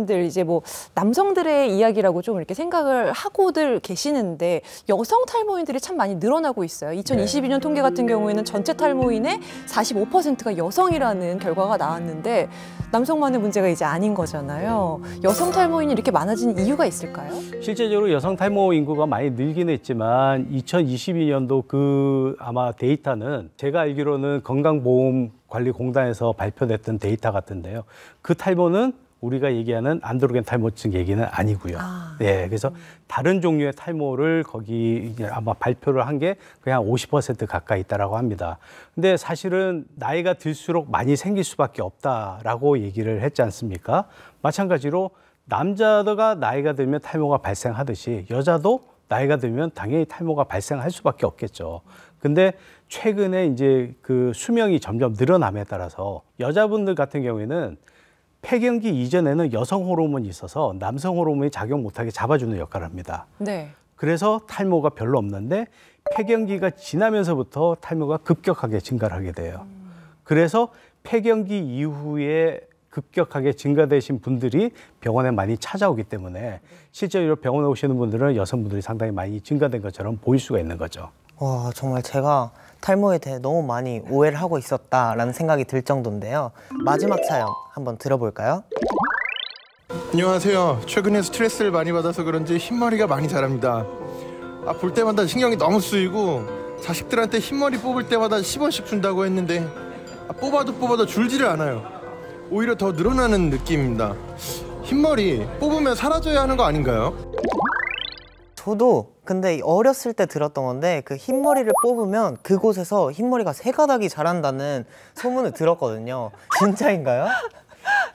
탈모인들 이제 뭐 남성들의 이야기라고 좀 이렇게 생각을 하고들 계시는데 여성 탈모인들이 참 많이 늘어나고 있어요. 2022년 통계 같은 경우에는 전체 탈모인의 45%가 여성이라는 결과가 나왔는데 남성만의 문제가 이제 아닌 거잖아요. 여성 탈모인이 이렇게 많아진 이유가 있을까요? 실제적으로 여성 탈모 인구가 많이 늘긴 했지만 2022년도 그 아마 데이터는 제가 알기로는 건강보험관리공단에서 발표됐던 데이터 같은데요. 그 탈모는 우리가 얘기하는 안드로겐 탈모증 얘기는 아니고요. 네, 그래서 다른 종류의 탈모를 거기 아마 발표를 한 게 그냥 50% 가까이 있다라고 합니다. 근데 사실은 나이가 들수록 많이 생길 수밖에 없다라고 얘기를 했지 않습니까? 마찬가지로 남자가 나이가 들면 탈모가 발생하듯이 여자도 나이가 들면 당연히 탈모가 발생할 수밖에 없겠죠. 근데 최근에 이제 그 수명이 점점 늘어남에 따라서 여자분들 같은 경우에는 폐경기 이전에는 여성 호르몬이 있어서 남성 호르몬이 작용 못하게 잡아주는 역할을 합니다. 네. 그래서 탈모가 별로 없는데 폐경기가 지나면서부터 탈모가 급격하게 증가를 하게 돼요. 그래서 폐경기 이후에 급격하게 증가되신 분들이 병원에 많이 찾아오기 때문에 실제로 병원에 오시는 분들은 여성분들이 상당히 많이 증가된 것처럼 보일 수가 있는 거죠. 와, 정말 제가 탈모에 대해 너무 많이 오해를 하고 있었다라는 생각이 들 정도인데요. 마지막 사연 한번 들어볼까요? 안녕하세요. 최근에 스트레스를 많이 받아서 그런지 흰머리가 많이 자랍니다. 볼 때마다 신경이 너무 쓰이고 자식들한테 흰머리 뽑을 때마다 10원씩 준다고 했는데 뽑아도 줄지를 않아요. 오히려 더 늘어나는 느낌입니다. 흰머리 뽑으면 사라져야 하는 거 아닌가요? 저도 근데 어렸을 때 들었던 건데 그 흰머리를 뽑으면 그곳에서 흰머리가 세 가닥이 자란다는 소문을 들었거든요. 진짜인가요?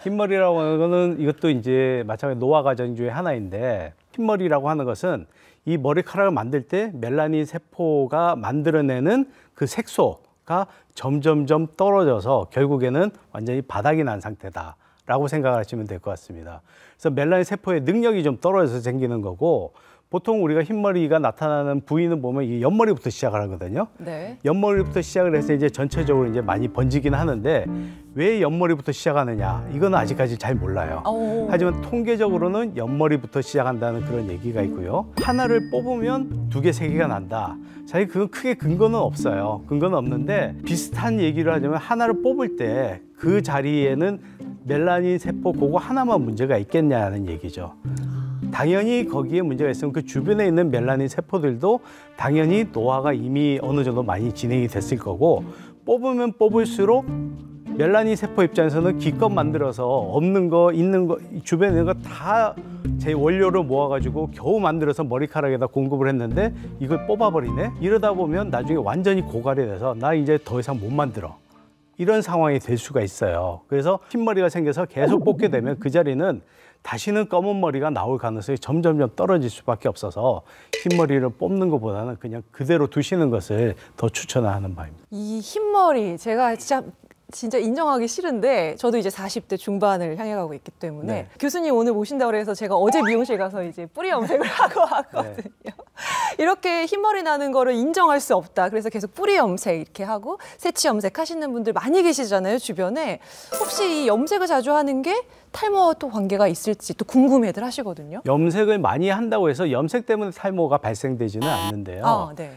흰머리라고 하는 거는 이것도 이제 마찬가지로 노화 과정 중에 하나인데 흰머리라고 하는 것은 이 머리카락을 만들 때 멜라닌 세포가 만들어내는 그 색소가 점점점 떨어져서 결국에는 완전히 바닥이 난 상태다라고 생각하시면 될 것 같습니다. 그래서 멜라닌 세포의 능력이 좀 떨어져서 생기는 거고 보통 우리가 흰머리가 나타나는 부위는 보면 이 옆머리부터 시작을 하거든요. 네. 옆머리부터 시작을 해서 이제 전체적으로 이제 많이 번지긴 하는데 왜 옆머리부터 시작하느냐 이거는 아직까지 잘 몰라요. 하지만 통계적으로는 옆머리부터 시작한다는 그런 얘기가 있고요. 하나를 뽑으면 두 개, 세 개가 난다. 사실 그건 크게 근거는 없어요. 근거는 없는데 비슷한 얘기를 하자면 하나를 뽑을 때 그 자리에는 멜라닌 세포 그거 하나만 문제가 있겠냐는 얘기죠. 당연히 거기에 문제가 있으면 그 주변에 있는 멜라닌 세포들도 당연히 노화가 이미 어느 정도 많이 진행이 됐을 거고 뽑으면 뽑을수록 멜라닌 세포 입장에서는 기껏 만들어서 없는 거 있는 거 주변에 있는 거 다 제 원료로 모아가지고 겨우 만들어서 머리카락에다 공급을 했는데 이걸 뽑아버리네. 이러다 보면 나중에 완전히 고갈이 돼서 나 이제 더 이상 못 만들어. 이런 상황이 될 수가 있어요. 그래서 흰머리가 생겨서 계속 뽑게 되면 그 자리는 다시는 검은 머리가 나올 가능성이 점점점 떨어질 수밖에 없어서 흰머리를 뽑는 것보다는 그냥 그대로 두시는 것을 더 추천하는 바입니다. 이 흰머리 제가 진짜 인정하기 싫은데 저도 이제 40대 중반을 향해 가고 있기 때문에 네. 교수님 오늘 모신다고 해서 제가 어제 미용실 가서 이제 뿌리 염색을 하고 왔거든요. 네. 이렇게 흰머리 나는 거를 인정할 수 없다. 그래서 계속 뿌리 염색 이렇게 하고 새치 염색 하시는 분들 많이 계시잖아요, 주변에. 혹시 이 염색을 자주 하는 게 탈모와 또 관계가 있을지 또 궁금해들 하시거든요. 염색을 많이 한다고 해서 염색 때문에 탈모가 발생되지는 않는데요. 네.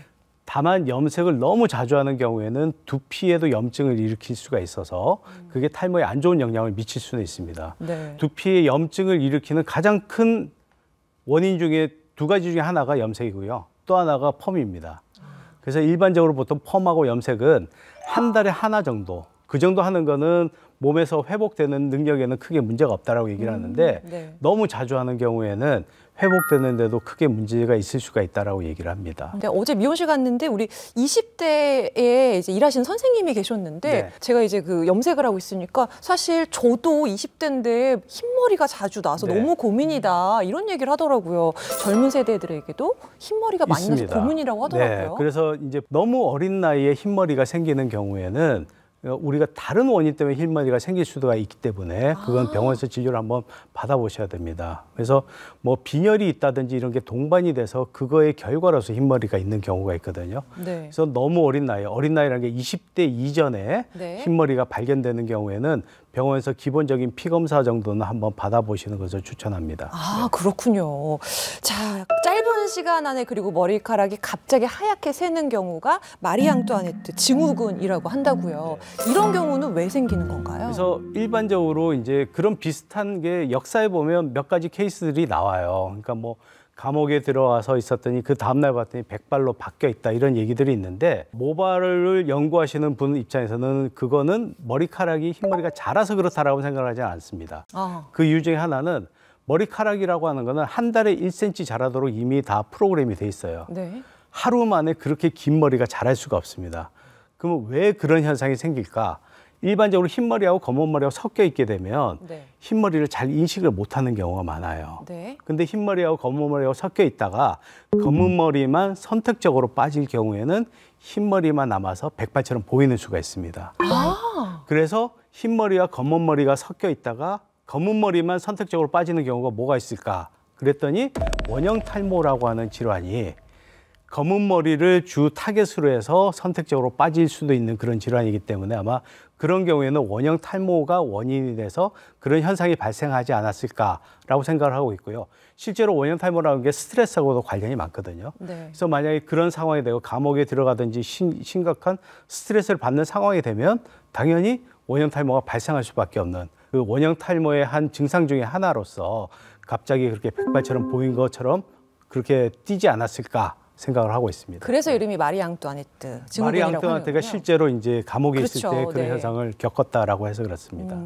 다만 염색을 너무 자주 하는 경우에는 두피에도 염증을 일으킬 수가 있어서 그게 탈모에 안 좋은 영향을 미칠 수는 있습니다. 네. 두피에 염증을 일으키는 가장 큰 원인 중에 두 가지 중에 하나가 염색이고요. 또 하나가 펌입니다. 그래서 일반적으로 보통 펌하고 염색은 한 달에 하나 정도, 그 정도 하는 거는 몸에서 회복되는 능력에는 크게 문제가 없다라고 얘기를 하는데 네. 너무 자주 하는 경우에는 회복되는데도 크게 문제가 있을 수가 있다라고 얘기를 합니다. 근데 어제 미용실 갔는데 우리 20대에 이제 일하시는 선생님이 계셨는데 네. 제가 이제 그 염색을 하고 있으니까 사실 저도 20대인데 흰머리가 자주 나서 네. 너무 고민이다 이런 얘기를 하더라고요. 젊은 세대들에게도 흰머리가 많이 나서 고민이라고 하더라고요. 네. 그래서 이제 너무 어린 나이에 흰머리가 생기는 경우에는 우리가 다른 원인 때문에 흰머리가 생길 수가 있기 때문에 그건 병원에서 진료를 한번 받아보셔야 됩니다. 그래서 뭐 빈혈이 있다든지 이런 게 동반이 돼서 그거의 결과로서 흰머리가 있는 경우가 있거든요. 네. 그래서 너무 어린 나이라는 게 20대 이전에 네. 흰머리가 발견되는 경우에는 병원에서 기본적인 피 검사 정도는 한번 받아보시는 것을 추천합니다. 아, 그렇군요. 자, 짧은 시간 안에 그리고 머리카락이 갑자기 하얗게 새는 경우가 마리 앙뚜아네트 증후군이라고 한다고요. 이런 경우는 왜 생기는 건가요? 그래서 일반적으로 이제 그런 비슷한 게 역사에 보면 몇 가지 케이스들이 나와요. 그러니까 뭐 감옥에 들어와서 있었더니 그 다음날 봤더니 백발로 바뀌어 있다 이런 얘기들이 있는데 모발을 연구하시는 분 입장에서는 그거는 머리카락이 흰머리가 자라서 그렇다라고 생각을 하지 않습니다. 그 이유 중에 하나는 머리카락이라고 하는 거는 한 달에 1cm 자라도록 이미 다 프로그램이 돼 있어요. 네. 하루 만에 그렇게 긴 머리가 자랄 수가 없습니다. 그러면 왜 그런 현상이 생길까? 일반적으로 흰머리하고 검은 머리하고 섞여 있게 되면 네. 흰머리를 잘 인식을 못하는 경우가 많아요. 네. 근데 흰머리하고 검은 머리하고 섞여 있다가 검은 머리만 선택적으로 빠질 경우에는 흰머리만 남아서 백발처럼 보이는 수가 있습니다. 그래서 흰머리와 검은 머리가 섞여 있다가 검은 머리만 선택적으로 빠지는 경우가 뭐가 있을까? 그랬더니 원형 탈모라고 하는 질환이 검은 머리를 주 타겟으로 해서 선택적으로 빠질 수도 있는 그런 질환이기 때문에 아마 그런 경우에는 원형 탈모가 원인이 돼서 그런 현상이 발생하지 않았을까라고 생각을 하고 있고요. 실제로 원형 탈모라는 게 스트레스하고도 관련이 많거든요. 네. 그래서 만약에 그런 상황이 되고 감옥에 들어가든지 심각한 스트레스를 받는 상황이 되면 당연히 원형 탈모가 발생할 수밖에 없는 그 원형 탈모의 한 증상 중에 하나로서 갑자기 그렇게 백발처럼 보인 것처럼 그렇게 띄지 않았을까 생각을 하고 있습니다. 그래서 이름이 마리 앙뚜아네트 증후군이라고 마리 앙뚜아네트가 하는군요. 실제로 이제 감옥에 있을 그렇죠. 때 그런 네. 현상을 겪었다라고 해서 그렇습니다.